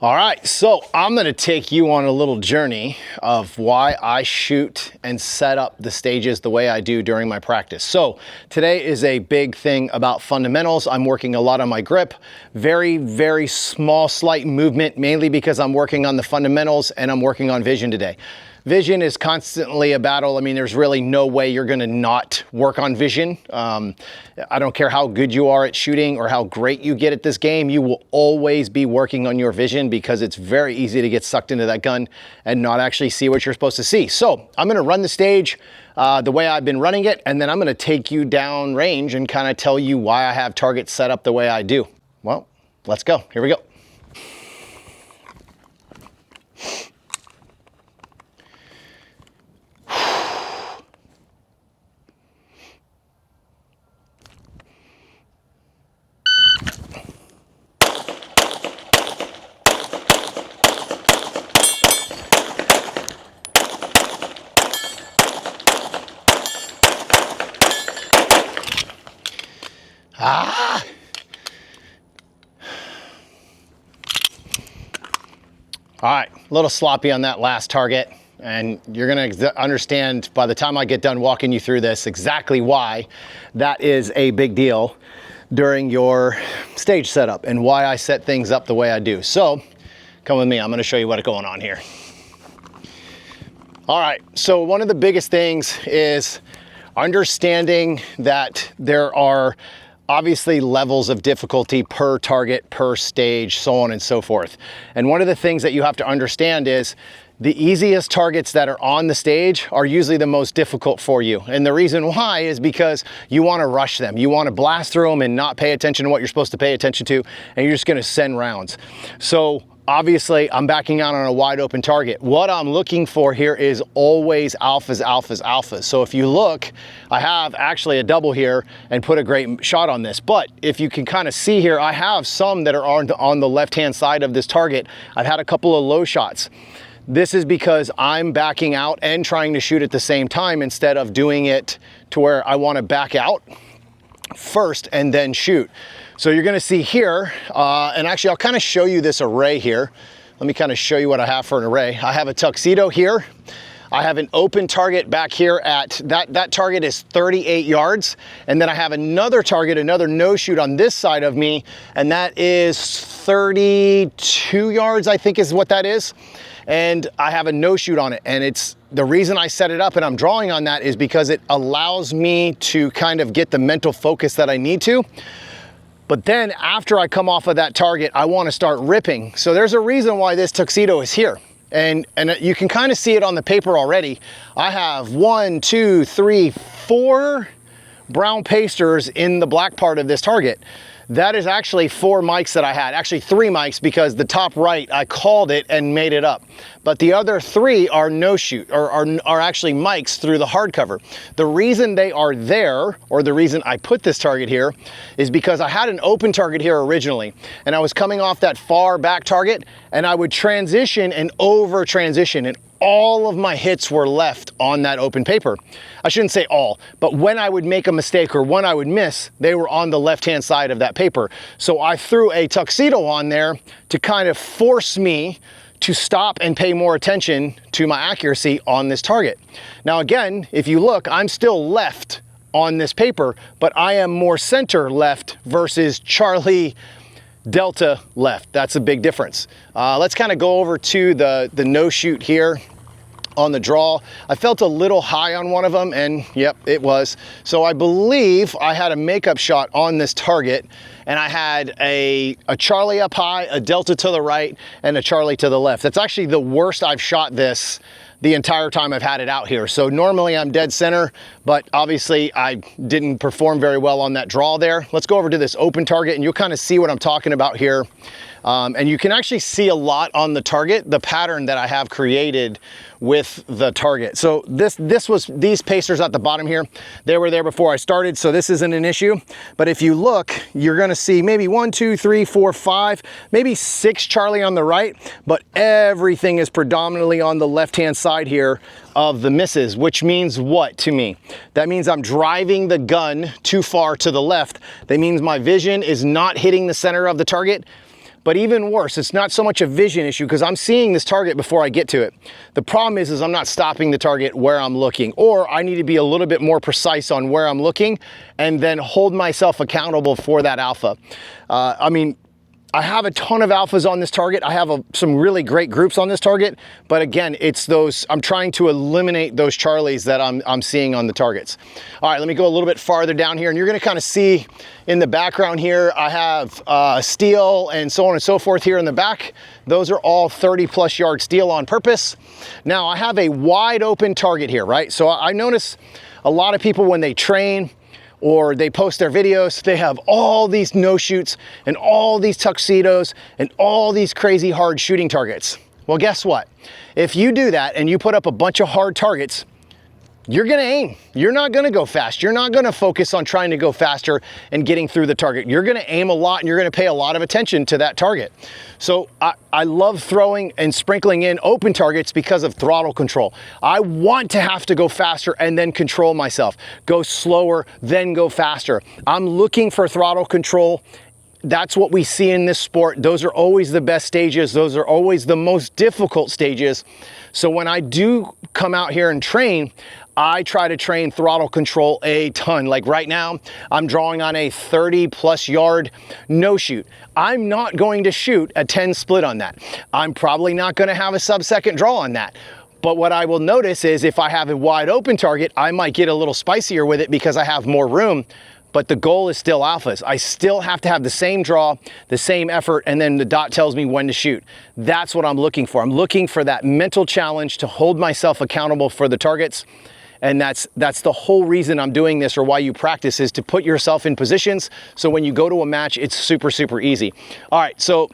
All right, so I'm gonna take you on a little journey of why I shoot and set up the stages the way I do during my practice. So today is a big thing about fundamentals. I'm working a lot on my grip, very, very small, slight movement, mainly because I'm working on the fundamentals and I'm working on vision today. Vision is constantly a battle. I mean, there's really no way you're gonna not work on vision. I don't care how good you are at shooting or how great you get at this game, you will always be working on your vision because it's very easy to get sucked into that gun and not actually see what you're supposed to see. So I'm gonna run the stage the way I've been running it, and then I'm gonna take you down range and kind of tell you why I have targets set up the way I do. Well, let's go, here we go. All right, a little sloppy on that last target, and you're gonna understand by the time I get done walking you through this exactly why that is a big deal during your stage setup and why I set things up the way I do. So come with me, I'm gonna show you what's going on here. All right, so one of the biggest things is understanding that there are obviously levels of difficulty per target, per stage, so on and so forth. And one of the things that you have to understand is the easiest targets that are on the stage are usually the most difficult for you. And the reason why is because you want to rush them. You want to blast through them and not pay attention to what you're supposed to pay attention to, and you're just going to send rounds. So obviously, I'm backing out on a wide open target. What I'm looking for here is always alphas, alphas, alphas. So if you look, I have actually a double here and put a great shot on this. But if you can kind of see here, I have some that are on the left-hand side of this target. I've had a couple of low shots. This is because I'm backing out and trying to shoot at the same time instead of doing it to where I want to back out first and then shoot. So you're gonna see here, and actually I'll kind of show you this array here. Let me kind of show you what I have for an array. I have a tuxedo here. I have an open target back here at, that target is 38 yards. And then I have another target, another no shoot on this side of me, and that is 32 yards, I think is what that is. And I have a no shoot on it. And it's the reason I set it up and I'm drawing on that is because it allows me to kind of get the mental focus that I need to. But then after I come off of that target, I want to start ripping. So there's a reason why this tuxedo is here. And you can kind of see it on the paper already. I have 1, 2, 3, 4 brown pasters in the black part of this target. That is actually 4 mics that I had, actually 3 mics because the top right, I called it and made it up. But the other 3 are no shoot, or are actually mics through the hardcover. The reason they are there, or the reason I put this target here, is because I had an open target here originally, and I was coming off that far back target, and I would transition and over transition, and all of my hits were left on that open paper. I shouldn't say all, but when I would make a mistake or when I would miss, they were on the left-hand side of that paper. So I threw a tuxedo on there to kind of force me to stop and pay more attention to my accuracy on this target. Now again, if you look, I'm still left on this paper, but I am more center left versus Charlie Delta left. That's a big difference. Let's kind of go over to the no shoot here on the draw. I felt a little high on one of them, and yep, it was. So I believe I had a makeup shot on this target, and I had a Charlie up high, a Delta to the right, and a Charlie to the left. That's actually the worst I've shot this the entire time I've had it out here. So normally I'm dead center, but obviously I didn't perform very well on that draw there. Let's go over to this open target and you'll kind of see what I'm talking about here. And you can actually see a lot on the target, the pattern that I have created with the target. So these pacers at the bottom here, they were there before I started, so this isn't an issue. But if you look, you're gonna see maybe 1, 2, 3, 4, 5, maybe 6 Charlie on the right, but everything is predominantly on the left-hand side here of the misses, which means what to me? That means I'm driving the gun too far to the left. That means my vision is not hitting the center of the target. But even worse, it's not so much a vision issue because I'm seeing this target before I get to it. The problem is I'm not stopping the target where I'm looking, or I need to be a little bit more precise on where I'm looking and then hold myself accountable for that alpha. I mean, I have a ton of alphas on this target. I have some really great groups on this target, but again, it's those, I'm trying to eliminate those Charlies that I'm seeing on the targets. All right, let me go a little bit farther down here, and you're gonna kind of see in the background here, I have steel and so on and so forth here in the back. Those are all 30+ yard steel on purpose. Now I have a wide open target here, right? So I notice a lot of people when they train, or they post their videos, they have all these no shoots and all these tuxedos and all these crazy hard shooting targets. Well, guess what? If you do that and you put up a bunch of hard targets, you're gonna aim. You're not gonna go fast. You're not gonna focus on trying to go faster and getting through the target. You're gonna aim a lot and you're gonna pay a lot of attention to that target. So I love throwing and sprinkling in open targets because of throttle control. I want to have to go faster and then control myself. Go slower, then go faster. I'm looking for throttle control. That's what we see in this sport. Those are always the best stages. Those are always the most difficult stages. So when I do come out here and train, I try to train throttle control a ton. Like right now, I'm drawing on a 30+ yard no shoot. I'm not going to shoot a 10 split on that. I'm probably not going to have a sub-second draw on that. But what I will notice is if I have a wide open target, I might get a little spicier with it because I have more room. But the goal is still alphas. I still have to have the same draw, the same effort, and then the dot tells me when to shoot. That's what I'm looking for. I'm looking for that mental challenge to hold myself accountable for the targets. And that's the whole reason I'm doing this, or why you practice, is to put yourself in positions so when you go to a match, it's super, super easy. All right, so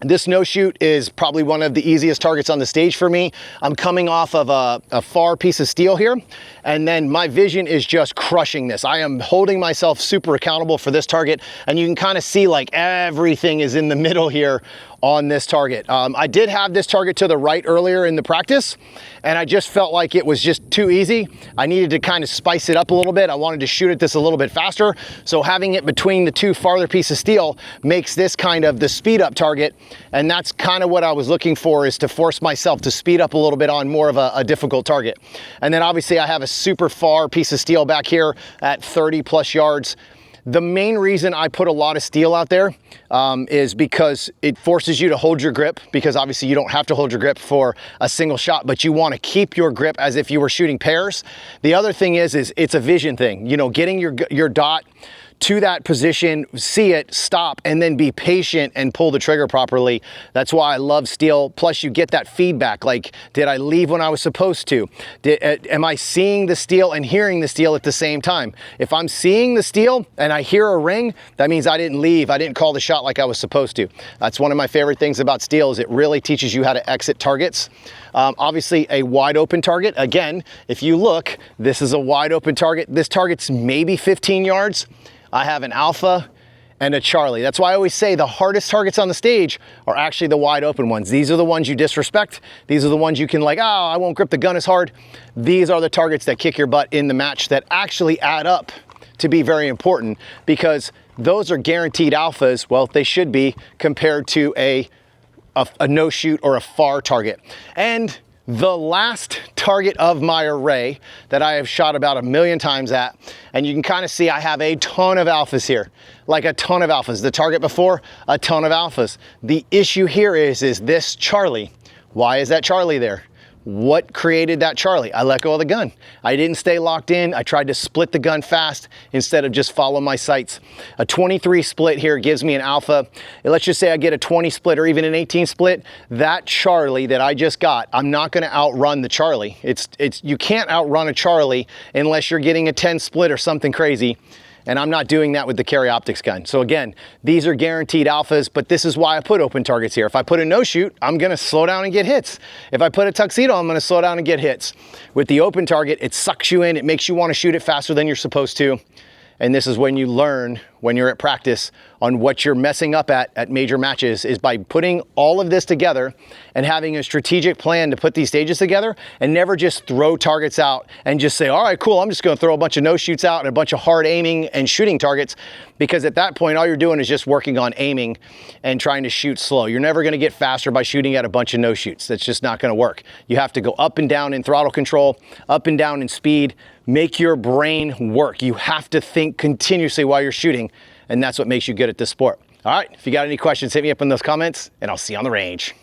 this no shoot is probably one of the easiest targets on the stage for me. I'm coming off of a far piece of steel here, and then my vision is just crushing this. I am holding myself super accountable for this target, and you can kind of see like everything is in the middle here on this target. I did have this target to the right earlier in the practice, and I just felt like it was just too easy. I needed to kind of spice it up a little bit. I wanted to shoot at this a little bit faster. So having it between the two farther pieces of steel makes this kind of the speed up target. And that's kind of what I was looking for, is to force myself to speed up a little bit on more of a difficult target. And then obviously I have a super far piece of steel back here at 30+ yards. The main reason I put a lot of steel out there is because it forces you to hold your grip, because obviously you don't have to hold your grip for a single shot, but you want to keep your grip as if you were shooting pairs. The other thing is it's a vision thing, you know, getting your dot to that position, see it, stop, and then be patient and pull the trigger properly. That's why I love steel. Plus you get that feedback, like, did I leave when I was supposed to? Am I seeing the steel and hearing the steel at the same time? If I'm seeing the steel and I hear a ring, that means I didn't leave. I didn't call the shot like I was supposed to. That's one of my favorite things about steel, is it really teaches you how to exit targets. Obviously a wide open target. Again, if you look, this is a wide open target. This target's maybe 15 yards. I have an alpha and a Charlie. That's why I always say the hardest targets on the stage are actually the wide open ones. These are the ones you disrespect. These are the ones you can like, oh, I won't grip the gun as hard. These are the targets that kick your butt in the match, that actually add up to be very important, because those are guaranteed alphas. Well, they should be, compared to a no shoot or a far target. And the last target of my array that I have shot about 1,000,000 times at, and you can kind of see I have a ton of alphas here, like a ton of alphas. The target before, a ton of alphas. The issue here is this Charlie. Why is that Charlie there? What created that Charlie? I let go of the gun. I didn't stay locked in. I tried to split the gun fast instead of just follow my sights. A 23 split here gives me an alpha. Let's just say I get a 20 split or even an 18 split. That Charlie that I just got, I'm not gonna outrun the Charlie. You can't outrun a Charlie unless you're getting a 10 split or something crazy. And I'm not doing that with the Carry Optics gun. So again, these are guaranteed alphas, but this is why I put open targets here. If I put a no shoot, I'm gonna slow down and get hits. If I put a tuxedo, I'm gonna slow down and get hits. With the open target, it sucks you in, it makes you wanna shoot it faster than you're supposed to. And this is when you learn when you're at practice on what you're messing up at major matches is by putting all of this together and having a strategic plan to put these stages together, and never just throw targets out and just say, all right, cool, I'm just gonna throw a bunch of no shoots out and a bunch of hard aiming and shooting targets, because at that point, all you're doing is just working on aiming and trying to shoot slow. You're never gonna get faster by shooting at a bunch of no shoots. That's just not gonna work. You have to go up and down in throttle control, up and down in speed, make your brain work. You have to think continuously while you're shooting, and that's what makes you good at this sport. All right, if you got any questions, hit me up in those comments, and I'll see you on the range.